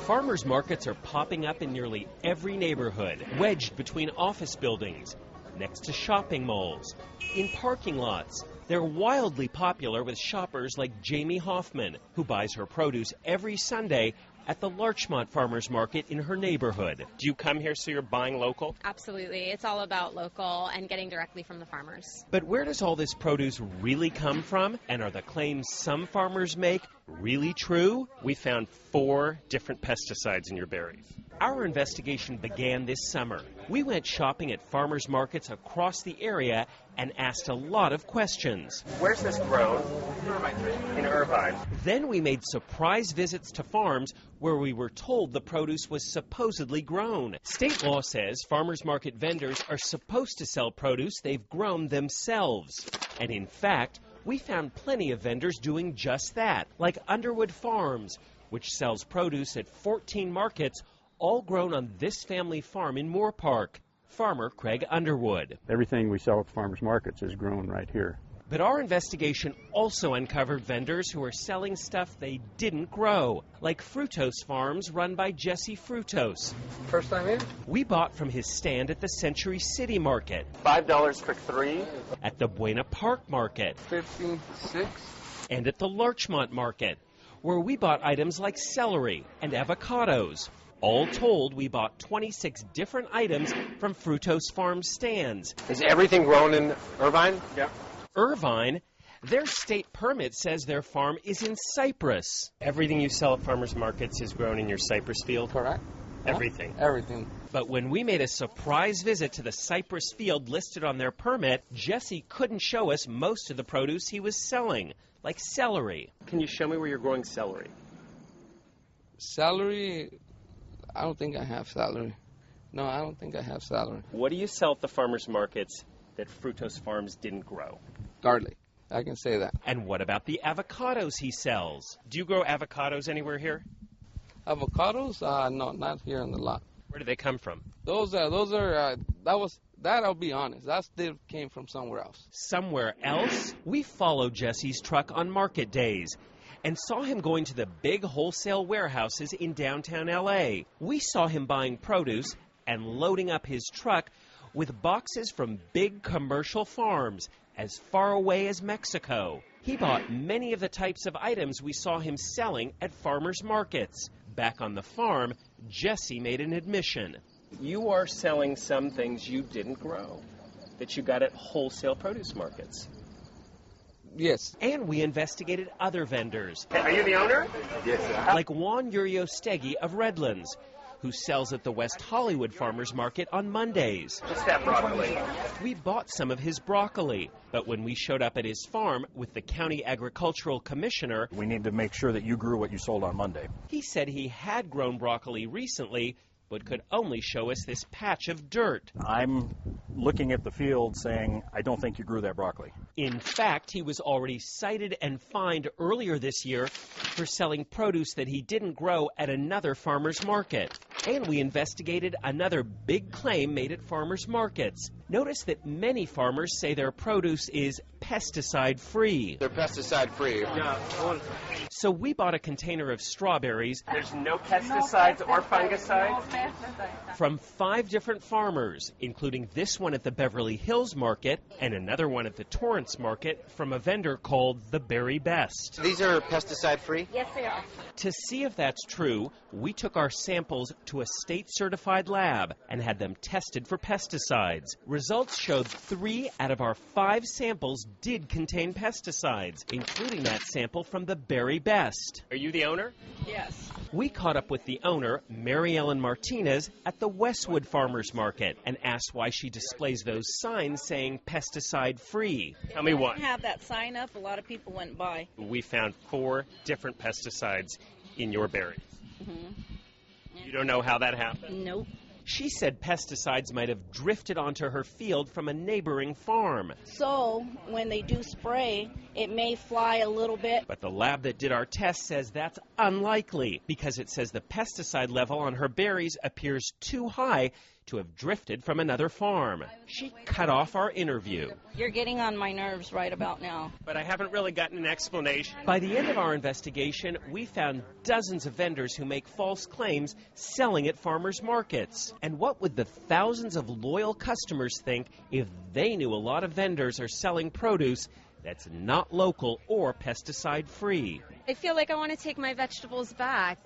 Farmers markets are popping up in nearly every neighborhood, wedged between office buildings, next to shopping malls, in parking lots. They're wildly popular with shoppers like Jamie Hoffman, who buys her produce every Sunday at the Larchmont Farmers Market in her neighborhood. Do you come here so you're buying local? Absolutely. It's all about local and getting directly from the farmers. But where does all this produce really come from? And are the claims some farmers make really true? We found 4 different pesticides in your berries. Our investigation began this summer. We went shopping at farmers markets across the area and asked a lot of questions. Where's this grown? In Irvine. Then we made surprise visits to farms where we were told the produce was supposedly grown. State law says farmers market vendors are supposed to sell produce they've grown themselves. And in fact, we found plenty of vendors doing just that, like Underwood Farms, which sells produce at 14 markets, all grown on this family farm in Moore Park. Farmer Craig Underwood. Everything we sell at the farmers markets is grown right here. But our investigation also uncovered vendors who are selling stuff they didn't grow, like Fructose Farms run by Jesse Fructose. First time in? We bought from his stand at the Century City Market. $5 for 3. At the Buena Park Market. 15, 6. And at the Larchmont Market, where we bought items like celery and avocados. All told, we bought 26 different items from Fructose Farms stands. Is everything grown in Irvine? Yeah. Irvine? Their state permit says their farm is in Cyprus. Everything you sell at farmers markets is grown in your Cypress field? Correct. Everything? Everything. But when we made a surprise visit to the Cypress field listed on their permit, Jesse couldn't show us most of the produce he was selling, like celery. Can you show me where you're growing celery? Celery? I don't think I have celery. No, I don't think I have celery. What do you sell at the farmers markets that Fructose Farms didn't grow? Garlic. I can say that. And what about the avocados he sells? Do you grow avocados anywhere here? Avocados? No, not here in the lot. Where do they come from? Those are, I'll be honest, that still came from somewhere else. Somewhere else? We followed Jesse's truck on market days and saw him going to the big wholesale warehouses in downtown L.A. We saw him buying produce and loading up his truck with boxes from big commercial farms as far away as Mexico. He bought many of the types of items we saw him selling at farmers markets. Back on the farm, Jesse made an admission. You are selling some things you didn't grow that you got at wholesale produce markets. Yes. And we investigated other vendors. Are you the owner? Yes, sir. Like Juan Uriostegui of Redlands, who sells at the West Hollywood Farmers Market on Mondays. Just that broccoli. We bought some of his broccoli, but when we showed up at his farm with the county agricultural commissioner, we need to make sure that you grew what you sold on Monday. He said he had grown broccoli recently, but could only show us this patch of dirt. I'm looking at the field saying, I don't think you grew that broccoli. In fact, he was already cited and fined earlier this year for selling produce that he didn't grow at another farmer's market. And we investigated another big claim made at farmers markets. Notice that many farmers say their produce is pesticide-free. They're pesticide-free. Yeah. So we bought a container of strawberries. There's no pesticides or fungicides? From 5 different farmers, including this one at the Beverly Hills Market and another one at the Torrance Market from a vendor called the Berry Best. These are pesticide-free? Yes, they are. To see if that's true, we took our samples to a state-certified lab and had them tested for pesticides. Results showed 3 out of our 5 samples did contain pesticides, including that sample from the Berry Best. Are you the owner? Yes. We caught up with the owner, Mary Ellen Martinez, at the Westwood Farmers Market and asked why she displays those signs saying pesticide-free. Tell me why. If you have that sign up, a lot of people went by. We found 4 different pesticides in your berries. Mm-hmm. You don't know how that happened? Nope. She said pesticides might have drifted onto her field from a neighboring farm. So when they do spray, it may fly a little bit. But the lab that did our test says that's unlikely because it says the pesticide level on her berries appears too high to have drifted from another farm. She cut off our interview. You're getting on my nerves right about now. But I haven't really gotten an explanation. By the end of our investigation, we found dozens of vendors who make false claims selling at farmers markets. And what would the thousands of loyal customers think if they knew a lot of vendors are selling produce that's not local or pesticide free? I feel like I want to take my vegetables back.